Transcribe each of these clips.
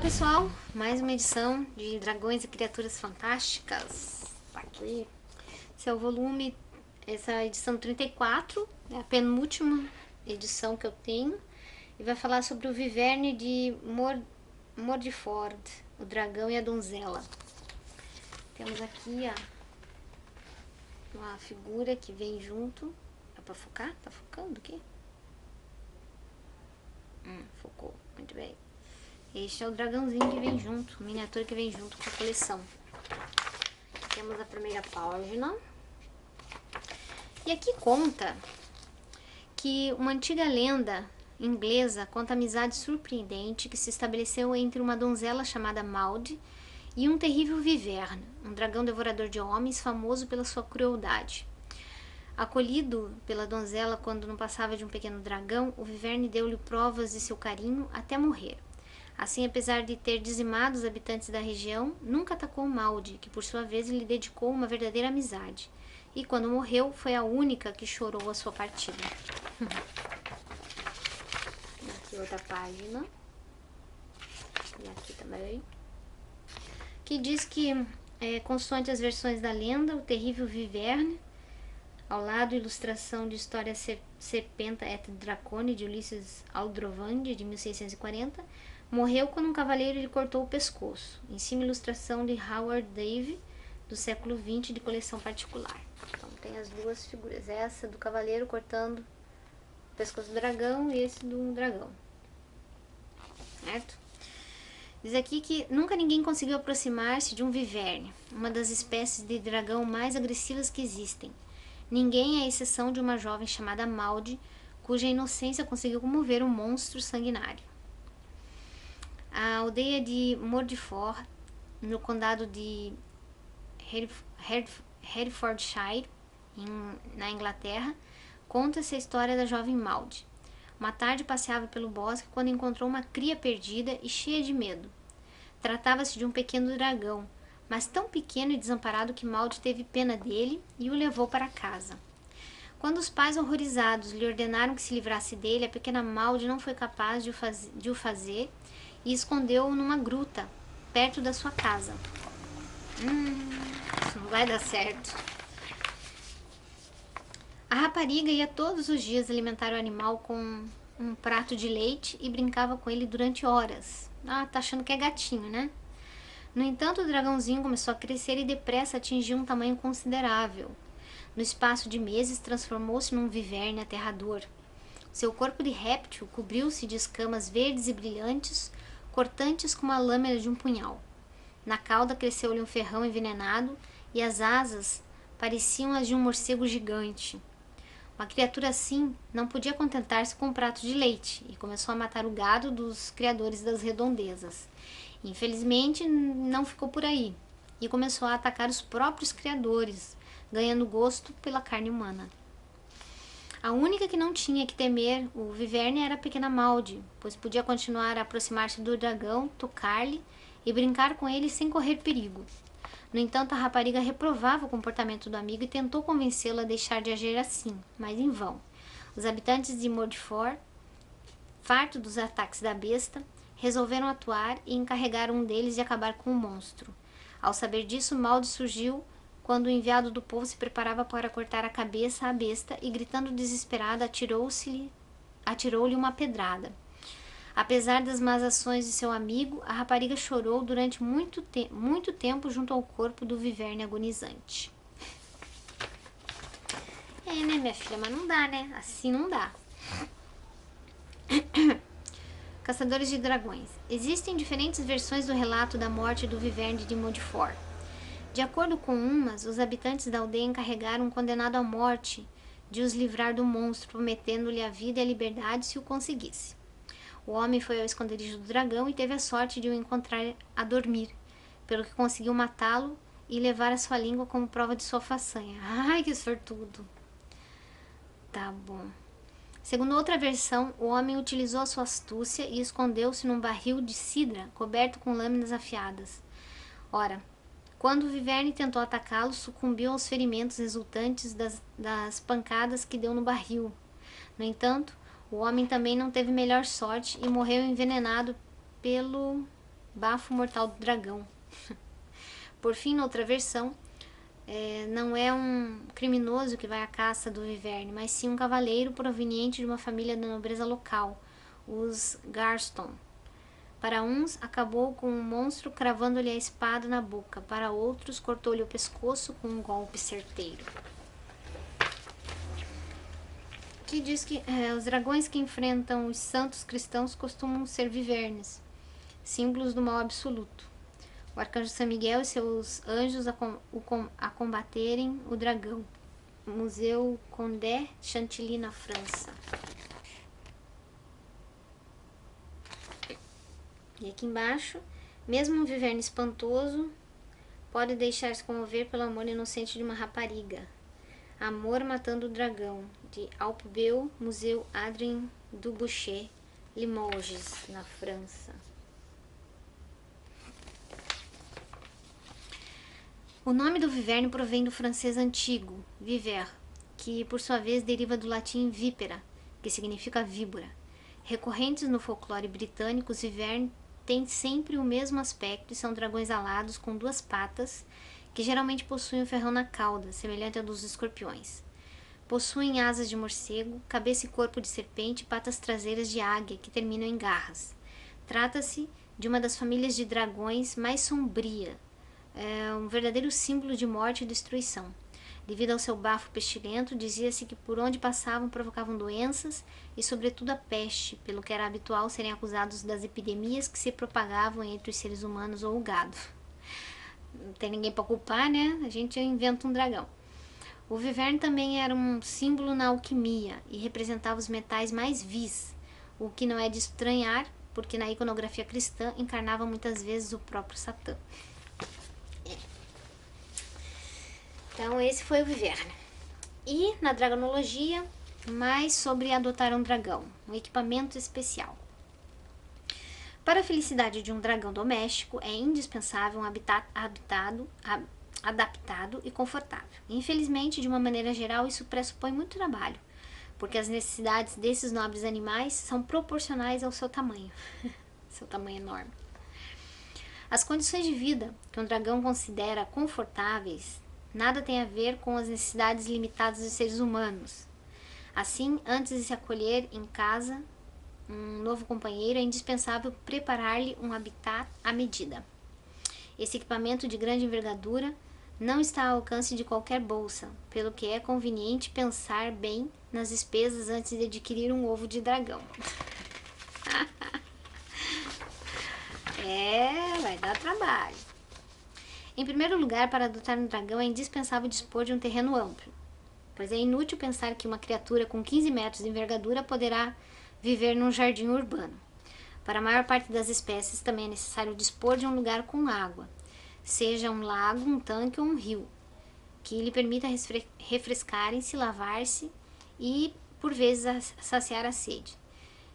pessoal, mais uma edição de Dragões e Criaturas Fantásticas. Tá aqui. Esse é o volume, essa edição 34, é a penúltima edição que eu tenho. E vai falar sobre o Viverne de Mordiford, o dragão e a donzela. Temos aqui uma figura que vem junto. Dá pra focar? Tá focando aqui? Focou, muito bem. Este é o dragãozinho que vem junto, a miniatura que vem junto com a coleção. Temos a primeira página. E aqui conta que uma antiga lenda inglesa conta a amizade surpreendente que se estabeleceu entre uma donzela chamada Maud e um terrível Viverne, um dragão devorador de homens famoso pela sua crueldade. Acolhido pela donzela quando não passava de um pequeno dragão, o Viverne deu-lhe provas de seu carinho até morrer. Assim, apesar de ter dizimado os habitantes da região, nunca atacou Maud, que por sua vez lhe dedicou uma verdadeira amizade. E quando morreu, foi a única que chorou a sua partida. Aqui outra página. E aqui também. Que diz que, consoante as versões da lenda, o terrível Viverne, ao lado, ilustração de História Serpenta et Dracone, de Ulisses Aldrovandi, de 1640, morreu quando um cavaleiro lhe cortou o pescoço. Em cima, ilustração de Howard Davey, do século XX, de coleção particular. Então, tem as duas figuras. Essa do cavaleiro cortando o pescoço do dragão e esse do dragão. Certo? Diz aqui que nunca ninguém conseguiu aproximar-se de um Viverne, uma das espécies de dragão mais agressivas que existem. Ninguém, à exceção de uma jovem chamada Maud, cuja inocência conseguiu comover um monstro sanguinário. A aldeia de Mordiford, no condado de Herefordshire, na Inglaterra, conta-se a história da jovem Maud. Uma tarde passeava pelo bosque quando encontrou uma cria perdida e cheia de medo. Tratava-se de um pequeno dragão, mas tão pequeno e desamparado que Maud teve pena dele e o levou para casa. Quando os pais horrorizados lhe ordenaram que se livrasse dele, a pequena Maud não foi capaz de o fazer e escondeu-o numa gruta, perto da sua casa. Isso não vai dar certo. A rapariga ia todos os dias alimentar o animal com um prato de leite e brincava com ele durante horas. Tá achando que é gatinho, né? No entanto, o dragãozinho começou a crescer e depressa atingiu um tamanho considerável. No espaço de meses, transformou-se num Viverne aterrador. Seu corpo de réptil cobriu-se de escamas verdes e brilhantes, cortantes como a lâmina de um punhal. Na cauda cresceu-lhe um ferrão envenenado e as asas pareciam as de um morcego gigante. Uma criatura assim não podia contentar-se com um prato de leite e começou a matar o gado dos criadores das redondezas. Infelizmente, não ficou por aí e começou a atacar os próprios criadores, ganhando gosto pela carne humana. A única que não tinha que temer o Viverne era a pequena Maud, pois podia continuar a aproximar-se do dragão, tocar-lhe e brincar com ele sem correr perigo. No entanto, a rapariga reprovava o comportamento do amigo e tentou convencê-lo a deixar de agir assim, mas em vão. Os habitantes de Mordiford, fartos dos ataques da besta, resolveram atuar e encarregaram um deles de acabar com o monstro. Ao saber disso, Maud surgiu quando o enviado do povo se preparava para cortar a cabeça à besta e, gritando desesperada, atirou-lhe uma pedrada. Apesar das más ações de seu amigo, a rapariga chorou durante muito tempo junto ao corpo do Viverne agonizante. Né, minha filha? Mas não dá, né? Assim não dá. Caçadores de dragões. Existem diferentes versões do relato da morte do Viverne de Mordiford. De acordo com umas, os habitantes da aldeia encarregaram um condenado à morte de os livrar do monstro, prometendo-lhe a vida e a liberdade se o conseguisse. O homem foi ao esconderijo do dragão e teve a sorte de o encontrar a dormir, pelo que conseguiu matá-lo e levar a sua língua como prova de sua façanha. Ai, que sortudo! Tá bom. Segundo outra versão, o homem utilizou a sua astúcia e escondeu-se num barril de cidra coberto com lâminas afiadas. Ora, quando o Viverne tentou atacá-lo, sucumbiu aos ferimentos resultantes das pancadas que deu no barril. No entanto, o homem também não teve melhor sorte e morreu envenenado pelo bafo mortal do dragão. Por fim, noutra versão, não é um criminoso que vai à caça do Viverne, mas sim um cavaleiro proveniente de uma família da nobreza local, os Garston. Para uns, acabou com um monstro cravando-lhe a espada na boca, para outros, cortou-lhe o pescoço com um golpe certeiro. Que diz que os dragões que enfrentam os santos cristãos costumam ser vivernes, símbolos do mal absoluto. O arcanjo São Miguel e seus anjos a combaterem o dragão. Museu Condé Chantilly, na França. E aqui embaixo, mesmo um viverne espantoso pode deixar-se comover pelo amor inocente de uma rapariga. Amor matando o dragão, de Alpebeu, Museu Adrien du Bouchet, Limoges, na França. O nome do viverne provém do francês antigo, viver, que por sua vez deriva do latim vípera, que significa víbora. Recorrentes no folclore britânico, os vivernes têm sempre o mesmo aspecto e são dragões alados com duas patas, que geralmente possuem um ferrão na cauda, semelhante ao dos escorpiões. Possuem asas de morcego, cabeça e corpo de serpente e patas traseiras de águia, que terminam em garras. Trata-se de uma das famílias de dragões mais sombria, um verdadeiro símbolo de morte e destruição. Devido ao seu bafo pestilento, dizia-se que por onde passavam provocavam doenças e sobretudo a peste, pelo que era habitual serem acusados das epidemias que se propagavam entre os seres humanos ou o gado. Não tem ninguém para culpar, né? A gente inventa um dragão. O viverne também era um símbolo na alquimia e representava os metais mais vis, o que não é de estranhar, porque na iconografia cristã encarnava muitas vezes o próprio Satã. Então esse foi o viverne. E na dragonologia, mais sobre adotar um dragão, um equipamento especial. Para a felicidade de um dragão doméstico, é indispensável um habitat adaptado e confortável. Infelizmente, de uma maneira geral, isso pressupõe muito trabalho, porque as necessidades desses nobres animais são proporcionais ao seu tamanho, seu tamanho enorme. As condições de vida que um dragão considera confortáveis nada tem a ver com as necessidades limitadas dos seres humanos. Assim, antes de se acolher em casa um novo companheiro, é indispensável preparar-lhe um habitat à medida. Esse equipamento de grande envergadura não está ao alcance de qualquer bolsa, pelo que é conveniente pensar bem nas despesas antes de adquirir um ovo de dragão. Vai dar trabalho. Em primeiro lugar, para adotar um dragão é indispensável dispor de um terreno amplo, pois é inútil pensar que uma criatura com 15 metros de envergadura poderá viver num jardim urbano. Para a maior parte das espécies também é necessário dispor de um lugar com água, seja um lago, um tanque ou um rio, que lhe permita refrescarem-se, lavar-se e, por vezes, saciar a sede.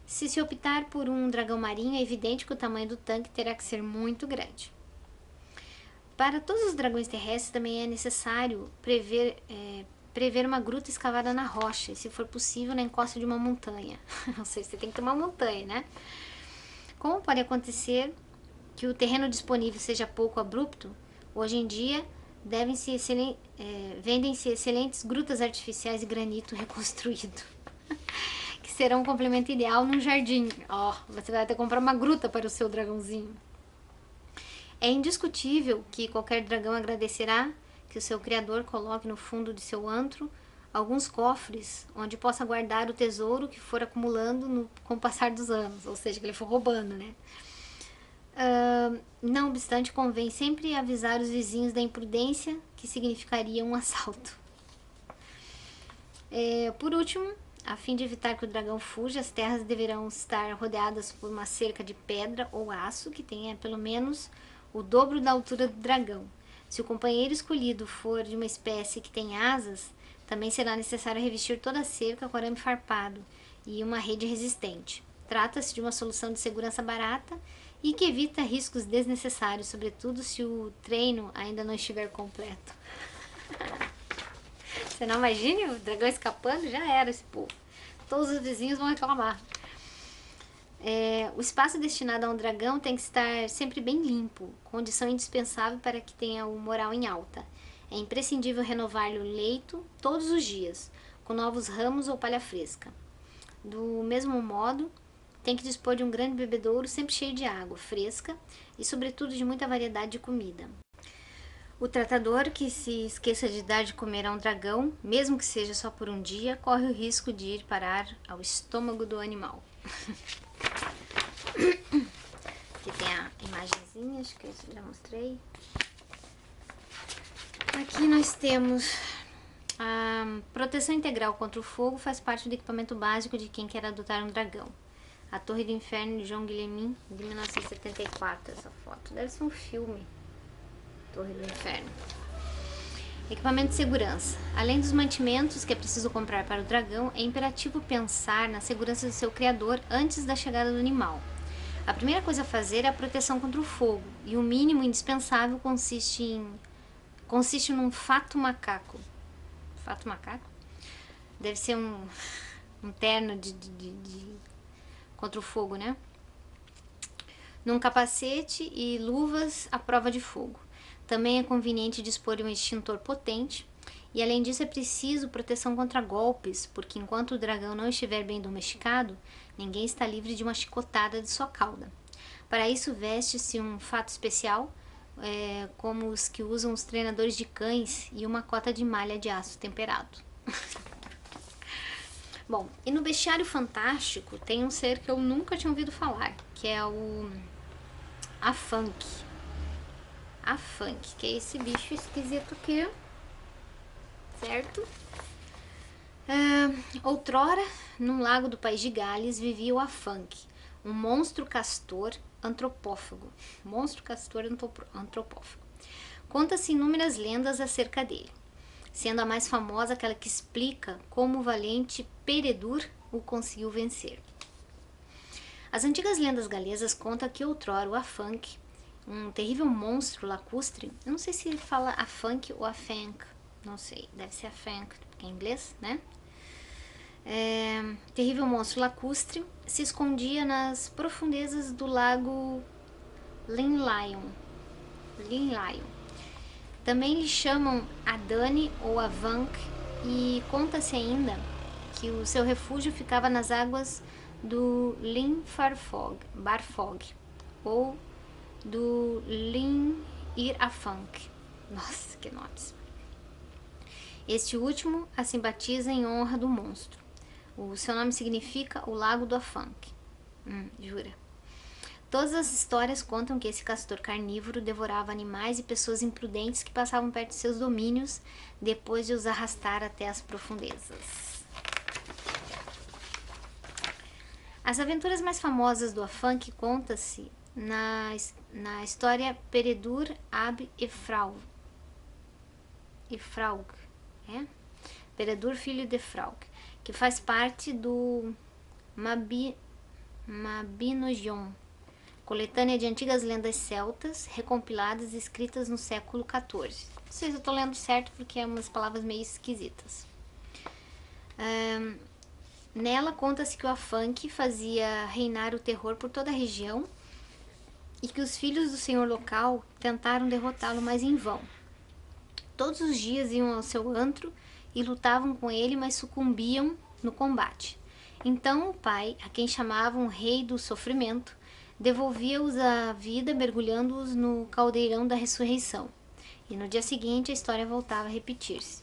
Se se optar por um dragão marinho, é evidente que o tamanho do tanque terá que ser muito grande. Para todos os dragões terrestres também é necessário prever uma gruta escavada na rocha, e se for possível na encosta de uma montanha. Ou seja, você tem que ter uma montanha, né? Como pode acontecer que o terreno disponível seja pouco abrupto, hoje em dia vendem-se excelentes grutas artificiais de granito reconstruído, que serão um complemento ideal num jardim. Você vai ter que comprar uma gruta para o seu dragãozinho. É indiscutível que qualquer dragão agradecerá que o seu criador coloque no fundo de seu antro alguns cofres onde possa guardar o tesouro que for acumulando com o passar dos anos, ou seja, que ele for roubando, né? Não obstante, convém sempre avisar os vizinhos da imprudência que significaria um assalto. Por último, a fim de evitar que o dragão fuja, as terras deverão estar rodeadas por uma cerca de pedra ou aço que tenha pelo menos o dobro da altura do dragão. Se o companheiro escolhido for de uma espécie que tem asas, também será necessário revestir toda a cerca com arame farpado e uma rede resistente. Trata-se de uma solução de segurança barata e que evita riscos desnecessários, sobretudo se o treino ainda não estiver completo. Você não imagina o dragão escapando? Já era esse povo. Todos os vizinhos vão reclamar. O espaço destinado a um dragão tem que estar sempre bem limpo, condição indispensável para que tenha o moral em alta. É imprescindível renovar-lhe o leito todos os dias, com novos ramos ou palha fresca. Do mesmo modo, tem que dispor de um grande bebedouro sempre cheio de água fresca e, sobretudo, de muita variedade de comida. O tratador que se esqueça de dar de comer a um dragão, mesmo que seja só por um dia, corre o risco de ir parar ao estômago do animal. Aqui tem a imagenzinha, acho que eu já mostrei. Aqui nós temos a proteção integral contra o fogo, faz parte do equipamento básico de quem quer adotar um dragão. A Torre do Inferno de João Guilhermin, de 1974, essa foto. Deve ser um filme. Torre do Inferno. Equipamento de segurança. Além dos mantimentos que é preciso comprar para o dragão, é imperativo pensar na segurança do seu criador antes da chegada do animal. A primeira coisa a fazer é a proteção contra o fogo, e o mínimo indispensável consiste num fato macaco. Fato macaco? Deve ser um terno contra o fogo, né? Num capacete e luvas à prova de fogo. Também é conveniente dispor de um extintor potente, e além disso é preciso proteção contra golpes, porque enquanto o dragão não estiver bem domesticado, ninguém está livre de uma chicotada de sua cauda. Para isso veste-se um fato especial, como os que usam os treinadores de cães, e uma cota de malha de aço temperado. Bom, e no Bestiário Fantástico tem um ser que eu nunca tinha ouvido falar, que é o Afanc. Afanc, que é esse bicho esquisito aqui, certo? Outrora, num lago do país de Gales, vivia o Afanc, um monstro castor antropófago. Monstro castor antropófago. Conta-se inúmeras lendas acerca dele, sendo a mais famosa aquela que explica como o valente Peredur o conseguiu vencer. As antigas lendas galesas contam que outrora o Afanc, um terrível monstro lacustre, eu não sei se ele fala Afanc ou Afanc, não sei, deve ser Afanc, porque é inglês, né? Terrível monstro lacustre se escondia nas profundezas do lago Linlion. Também lhe chamam Adane ou Avanc, e conta-se ainda que o seu refúgio ficava nas águas do Barfog ou do Lin-Ir-Afanc. Nossa, que nomes! Este último assim batiza em honra do monstro. O seu nome significa o Lago do Afanc. Jura? Todas as histórias contam que esse castor carnívoro devorava animais e pessoas imprudentes que passavam perto de seus domínios depois de os arrastar até as profundezas. As aventuras mais famosas do Afanc conta-se na história Peredur ab Efraug. Peredur, filho de Efraug, que faz parte do Mabinogion, coletânea de antigas lendas celtas, recompiladas e escritas no século XIV. Não sei se eu estou lendo certo, porque é umas palavras meio esquisitas. Nela conta-se que o Afanc fazia reinar o terror por toda a região e que os filhos do senhor local tentaram derrotá-lo, mas em vão. Todos os dias iam ao seu antro e lutavam com ele, mas sucumbiam no combate. Então o pai, a quem chamavam Rei do Sofrimento, devolvia-os à vida mergulhando-os no caldeirão da ressurreição. E no dia seguinte a história voltava a repetir-se.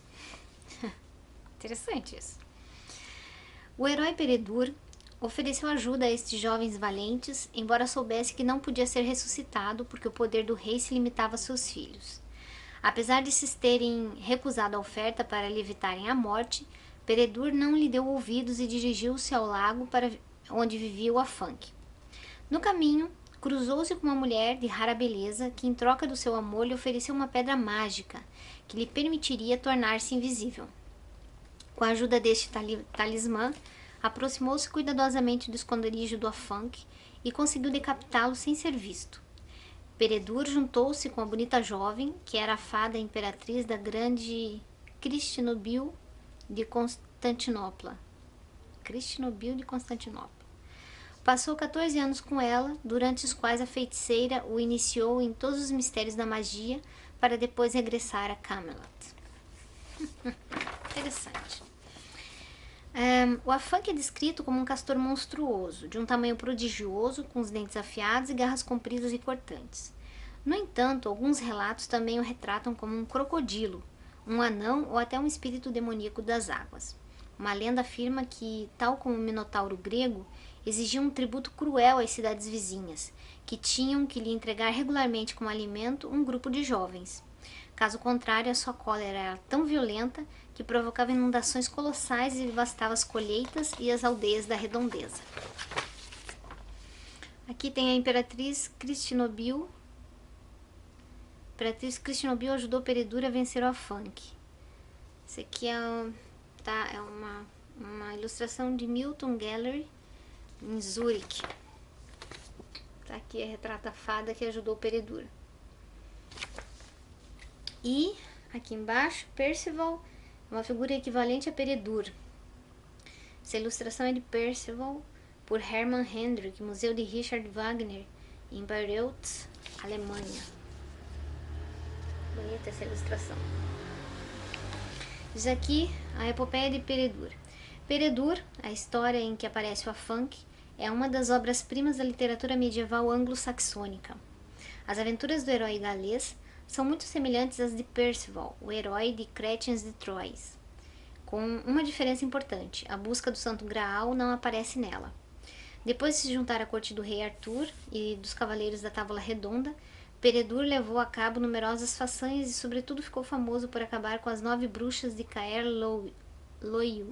Interessante isso. O herói Peredur ofereceu ajuda a estes jovens valentes, embora soubesse que não podia ser ressuscitado porque o poder do rei se limitava a seus filhos. Apesar de se terem recusado a oferta para lhe evitarem a morte, Peredur não lhe deu ouvidos e dirigiu-se ao lago para onde vivia o Afanc. No caminho, cruzou-se com uma mulher de rara beleza que, em troca do seu amor, lhe ofereceu uma pedra mágica que lhe permitiria tornar-se invisível. Com a ajuda deste talismã, aproximou-se cuidadosamente do esconderijo do Afanc e conseguiu decapitá-lo sem ser visto. Peredur juntou-se com a bonita jovem, que era a fada imperatriz da grande Cristianobil de Constantinopla. Passou 14 anos com ela, durante os quais a feiticeira o iniciou em todos os mistérios da magia, para depois regressar a Camelot. Interessante. O Afanc é descrito como um castor monstruoso, de um tamanho prodigioso, com os dentes afiados e garras compridas e cortantes. No entanto, alguns relatos também o retratam como um crocodilo, um anão ou até um espírito demoníaco das águas. Uma lenda afirma que, tal como o Minotauro grego, exigia um tributo cruel às cidades vizinhas, que tinham que lhe entregar regularmente como alimento um grupo de jovens. Caso contrário, a sua cólera era tão violenta que provocava inundações colossais e devastava as colheitas e as aldeias da redondeza. Aqui tem a Imperatriz Cristinobio. A Imperatriz Cristinobio ajudou Peredur a vencer o Afanc. Esse aqui é uma ilustração de Milton Gallery, em Zurique. Tá aqui a retrata fada que ajudou Peredur. E aqui embaixo, Percival, uma figura equivalente a Peredur. Essa ilustração é de Percival por Hermann Hendrick, Museu de Richard Wagner, em Bayreuth, Alemanha. Bonita essa ilustração. Diz aqui a epopeia de Peredur. Peredur, a história em que aparece o Afanc, é uma das obras-primas da literatura medieval anglo-saxônica. As aventuras do herói galês são muito semelhantes às de Percival, o herói de Cretins de Troyes, com uma diferença importante: a busca do Santo Graal não aparece nela. Depois de se juntar à corte do rei Arthur e dos cavaleiros da Távola Redonda, Peredur levou a cabo numerosas façanhas e sobretudo ficou famoso por acabar com as 9 bruxas de Caer-Loiu,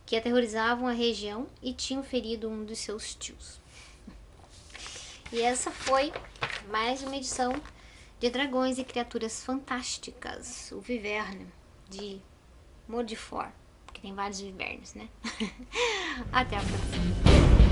que aterrorizavam a região e tinham ferido um dos seus tios. E essa foi mais uma edição de Dragões e Criaturas Fantásticas, o Viverne, de Modifort, que tem vários vivernes, né? Até a próxima!